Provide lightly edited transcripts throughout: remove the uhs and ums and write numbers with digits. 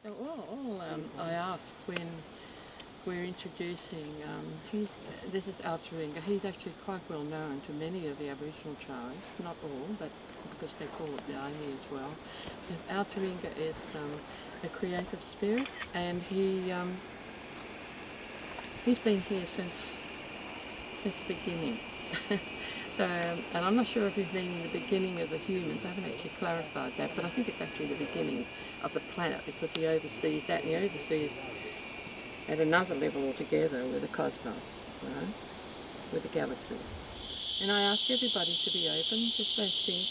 I ask when we're introducing, this is Alcheringa. He's actually quite well known to many of the Aboriginal tribes, not all, but because they call it the Aini as well. But Alcheringa is a creative spirit, and he's been here since the beginning. So, and I'm not sure if he's meaning the beginning of the humans. I haven't actually clarified that, but I think it's actually the beginning of the planet, because he oversees that, and he oversees at another level altogether with the cosmos, you know, with the galaxy. And I ask everybody to be open, just don't think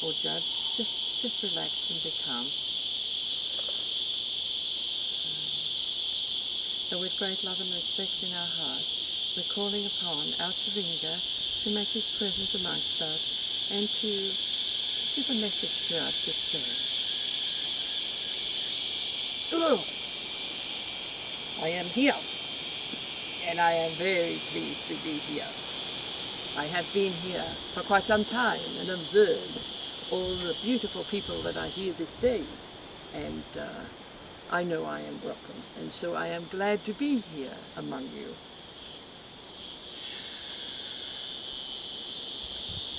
or judge, just relax and be calm. So with great love and respect in our hearts, we're calling upon Alcheringa to make his presence amongst us and to give a message to us this day. Hello! I am here, and I am very pleased to be here. I have been here for quite some time and observed all the beautiful people that are here this day, and I know I am welcome, and so I am glad to be here among you.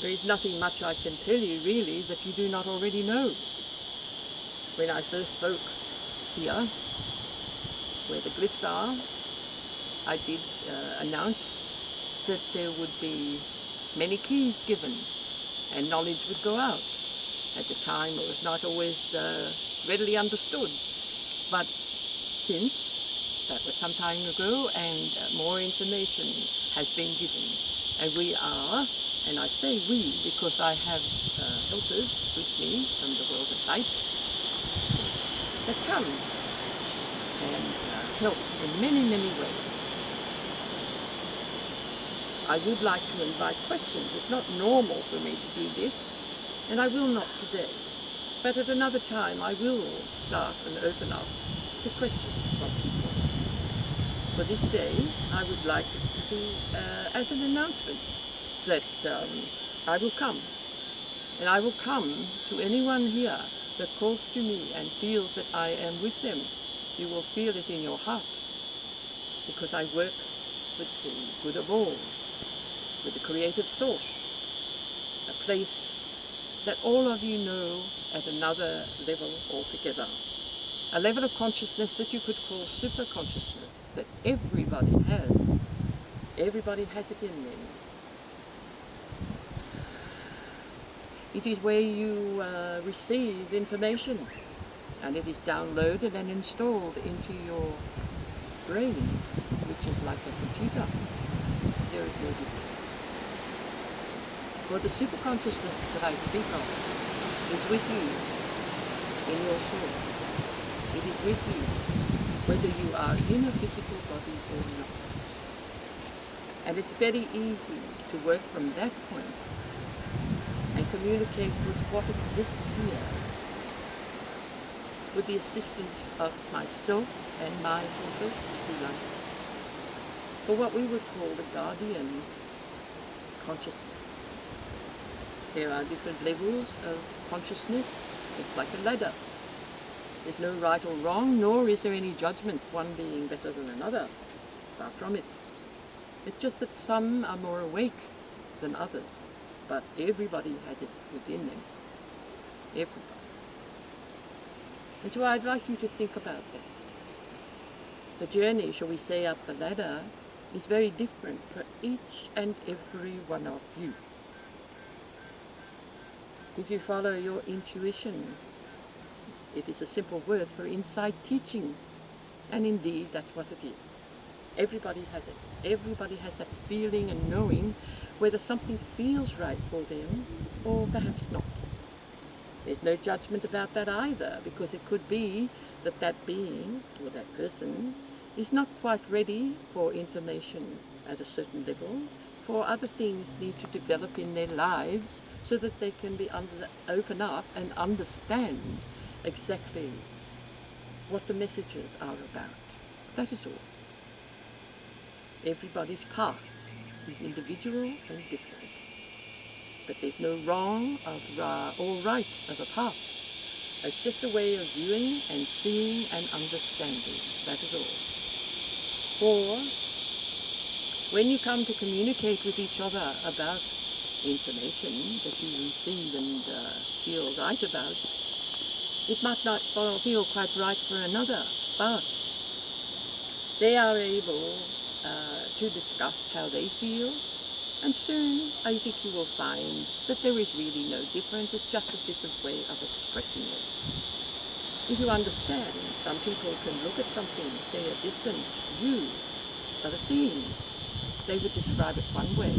There is nothing much I can tell you really that you do not already know. When I first spoke here, where the glyphs are, I did announce that there would be many keys given and knowledge would go out. At the time it was not always readily understood, but since that was some time ago and more information has been given, and we are, and I say we because I have helpers with me from the world of light that come and help in many, many ways. I would like to invite questions. It's not normal for me to do this, and I will not today. But at another time I will start and open up to questions from people. For this day, I would like to, as an announcement, that I will come. And I will come to anyone here that calls to me and feels that I am with them. You will feel it in your heart, because I work with the good of all, with the creative source, a place that all of you know at another level altogether, a level of consciousness that you could call super consciousness, that everybody has. Everybody has it in them. It is where you receive information, and it is downloaded and installed into your brain, which is like a computer. There is no difference. For the superconsciousness that I speak of is with you in your soul. It is with you whether you are in a physical body or not. And it's very easy to work from that point and communicate with what exists here, with the assistance of myself and my helpers, for what we would call the guardian consciousness. There are different levels of consciousness. It's like a ladder. There's no right or wrong, nor is there any judgment, one being better than another. Far from it. It's just that some are more awake than others, but everybody has it within them. Everybody. And so I'd like you to think about that. The journey, shall we say, up the ladder is very different for each and every one of you. If you follow your intuition, it is a simple word for inside teaching, and indeed that's what it is. Everybody has it. Everybody has that feeling and knowing whether something feels right for them or perhaps not. There's no judgment about that either, because it could be that that being or that person is not quite ready for information at a certain level, for other things need to develop in their lives so that they can be open up and understand exactly what the messages are about. That is all. Everybody's path is individual and different. But there's no wrong or right of a path. It's just a way of viewing and seeing and understanding. That is all. For when you come to communicate with each other about information that you receive and feel right about, it might not feel quite right for another, but they are able to discuss how they feel, and soon I think you will find that there is really no difference. It's just a different way of expressing it. If you understand, some people can look at something, say a different view of a scene. They would describe it one way,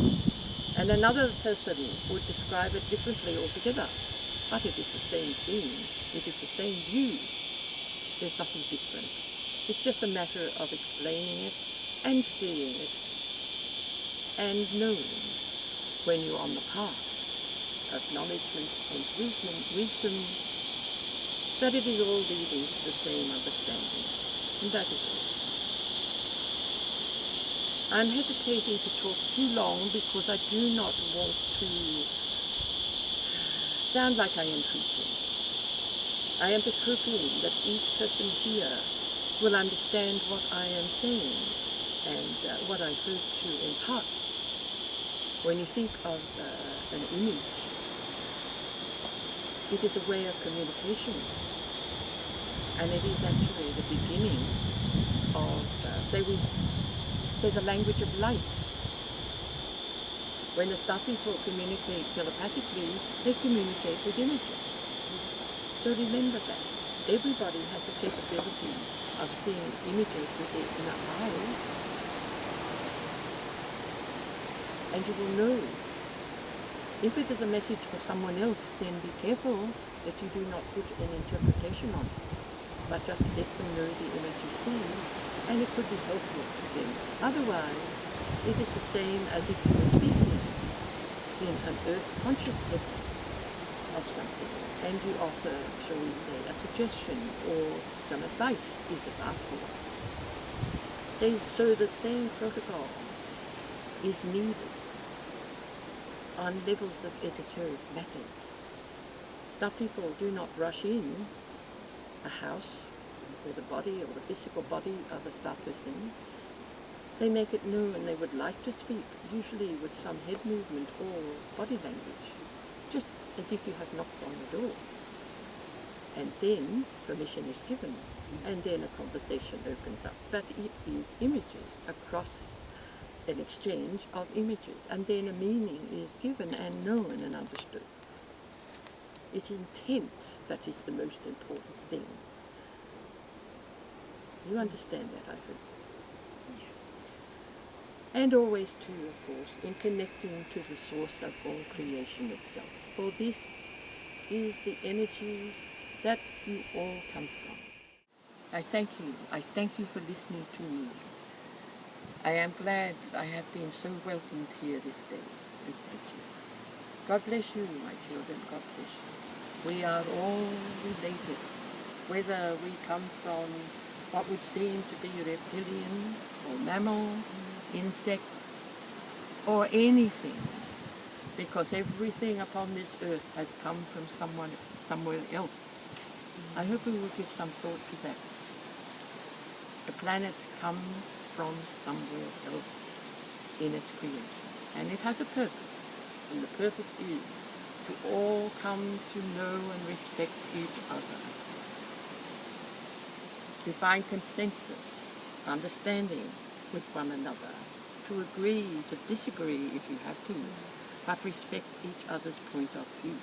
and another person would describe it differently altogether. But it is the same scene, it is the same view. There's nothing different. It's just a matter of explaining it and seeing it and knowing when you're on the path of acknowledgement and wisdom that it is all leading to the same understanding. And that is all. I'm hesitating to talk too long because I do not want to sound like I am preaching. I am just hoping that each person here will understand what I am saying and what I hope to impart. When you think of an image, it is a way of communication, and it is actually the beginning of, say the language of light. When the star people communicate telepathically, they communicate with images. So remember that. Everybody has the capability of seeing images with their inner eyes. And you will know. If it is a message for someone else, then be careful that you do not put an interpretation on it, but just let them know the image you see, and it could be helpful to them. Otherwise, it is the same as if you were speaking in an earth conscious level of something, and you offer, shall we say, a suggestion or some advice if it's asked for. So the same protocol is needed on levels of esoteric matters. Star people do not rush in a house or the body or the physical body of a star person. They make it known they would like to speak, usually with some head movement or body language, just as if you have knocked on the door. And then permission is given, and then a conversation opens up. But it is images across an exchange of images, and then a meaning is given and known and understood. It's intent that is the most important thing. You understand that, I hope. And always too, of course, in connecting to the source of all creation itself. For this is the energy that you all come from. I thank you. I thank you for listening to me. I am glad that I have been so welcomed here this day. I thank you. God bless you, my children. God bless you. We are all related, whether we come from what would seem to be reptilian or mammal, insect, or anything, because everything upon this earth has come from somewhere else. I hope we will give some thought to that. The planet comes from somewhere else in its creation, and it has a purpose, and the purpose is to all come to know and respect each other, to find consensus, understanding with one another, to agree, to disagree if you have to, but respect each other's point of view.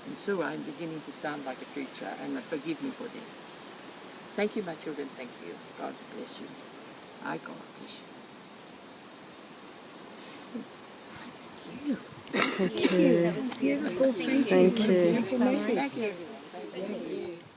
And so I'm beginning to sound like a preacher, and forgive me for this. Thank you, my children. Thank you. God bless you. I God bless you. Thank you. That was beautiful. Thank you. Thank you. Thank you. Thank you.